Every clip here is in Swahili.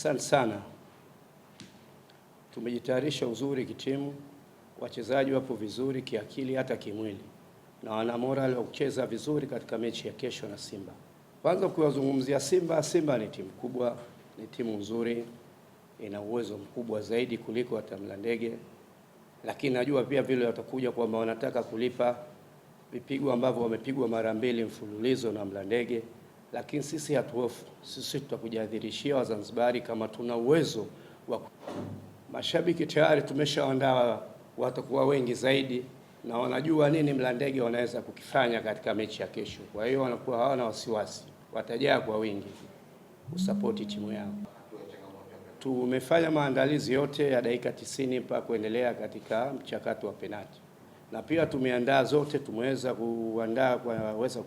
Asante sana. Tumejitayarisha uzuri kitimu, wachezaji wapo vizuri kiakili hata kimwili, na wana moral wa kucheza vizuri katika mechi ya kesho na Simba. Kwanza kuwazungumzia Simba, Simba ni timu kubwa, ni timu nzuri, ina uwezo mkubwa zaidi kuliko hata Mlandege, lakini najua pia vile watakuja kwamba wanataka kulipa vipigo ambavyo wamepigwa mara 2 mfululizo na Mlandege, lakini sisi hatuhofu. Sisi tutakujadhirishia Wazanzibari kama tuna uwezo wa mashabiki tayari tumeshaandaa, watakuwa wengi zaidi na wanajua nini Mlandege wanaweza kukifanya katika mechi ya kesho. Kwa hiyo wanakuwa hawana wasiwasi, watajaa kwa wingi kusapoti timu yao. Tumefanya maandalizi yote ya dakika 90 mpaka kuendelea katika mchakato wa penalti, na pia tumeandaa zote, tumeweza kuandaa kuweza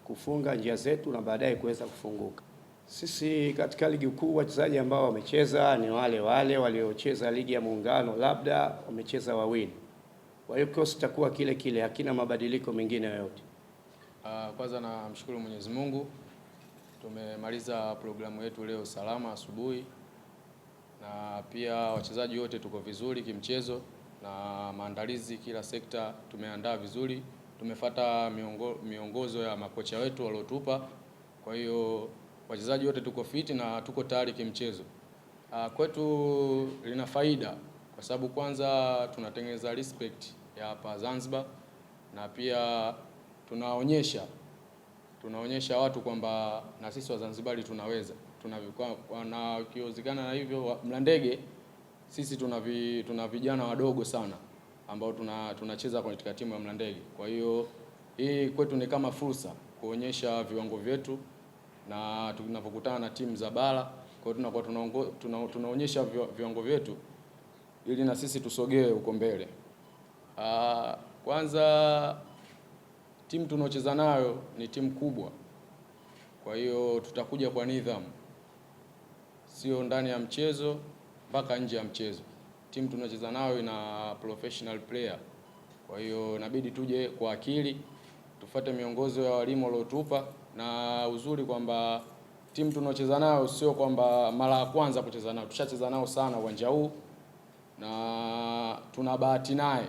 kufunga njia zetu na baadaye kuweza kufunguka. Sisi katika ligi kuu wachezaji ambao wamecheza ni wale waliocheza ligi ya Muungano, labda wamecheza wawili. Kwa hiyo kikosi kitakuwa kile kile, hakina mabadiliko mengine yoyote. Kwanza namshukuru Mwenyezi Mungu, tumemaliza programu yetu leo salama asubuhi, na pia wachezaji wote tuko vizuri kimchezo, na maandalizi kila sekta tumeandaa vizuri, tumefuata miongozo ya makocha wetu waliotupa. Kwa hiyo wachezaji wote tuko fiti na tuko tayari kimchezo. Kwetu lina faida kwa sababu kwanza tunatengeneza respect ya hapa Zanzibar, na pia tunaonyesha watu kwamba na sisi Wazanzibari tunaweza. Na kiozekana na hivyo Mlandege sisi tuna vijana wadogo sana ambao tunacheza katika timu ya Mlandege. Kwa hiyo hii kwetu ni kama fursa kuonyesha viwango vyetu, na tunapokutana na timu za bara, kwa hiyo tunakuwa tunaonyesha viwango vyetu ili na sisi tusogee huko mbele. Kwanza timu tunaocheza nayo ni timu kubwa, kwa hiyo tutakuja kwa nidhamu, sio ndani ya mchezo mpaka nje ya mchezo. Timu tunaocheza nayo ina professional player, kwa hiyo inabidi tuje kwa akili, tufuate miongozo ya walimu waliotupa. Na uzuri kwamba timu tunaocheza nayo sio kwamba mara ya kwanza kucheza nao, tushacheza nao sana uwanja huu na tuna bahati naye.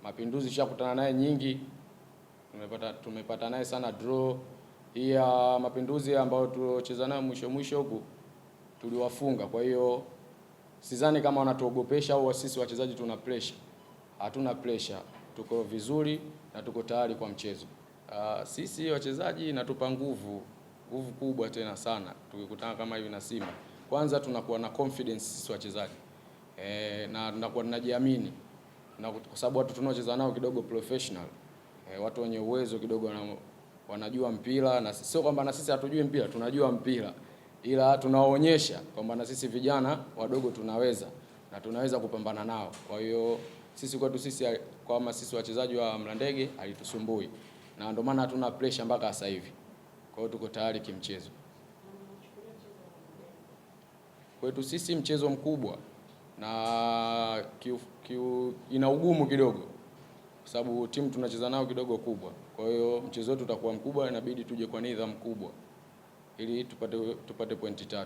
Mapinduzi tushakutana naye nyingi, tumepata naye sana draw. Hii ya Mapinduzi ambayo tulocheza nayo mwisho huku tuliwafunga. Kwa hiyo sidhani kama wanatuogopesha au sisi wachezaji tuna pressure. Hatuna pressure, tuko vizuri na tuko tayari kwa mchezo. Sisi wachezaji inatupa nguvu kubwa tena sana tukikutana kama hivi na Simba. Kwanza tunakuwa na confidence sisi wachezaji, na tunakuwa tunajiamini, na kwa sababu watu tunaocheza nao kidogo professional, watu wenye uwezo kidogo, wanajua mpira, na sio kwamba na sisi hatujui mpira, tunajua mpira, ila tunaonyesha kwamba na sisi vijana wadogo tunaweza na tunaweza kupambana nao. Kwa hiyo sisi kwetu sisi kama sisi wachezaji wa Mlandege halitusumbui, na ndio maana hatuna pressure mpaka sasa hivi. Kwa hiyo tuko tayari kimchezo. Kwetu sisi mchezo mkubwa na ina ugumu kidogo kwa sababu timu tunacheza nao kidogo kubwa. Kwa hiyo mchezo wetu utakuwa mkubwa, inabidi tuje kwa nidhamu kubwa ili tupate pointi 3.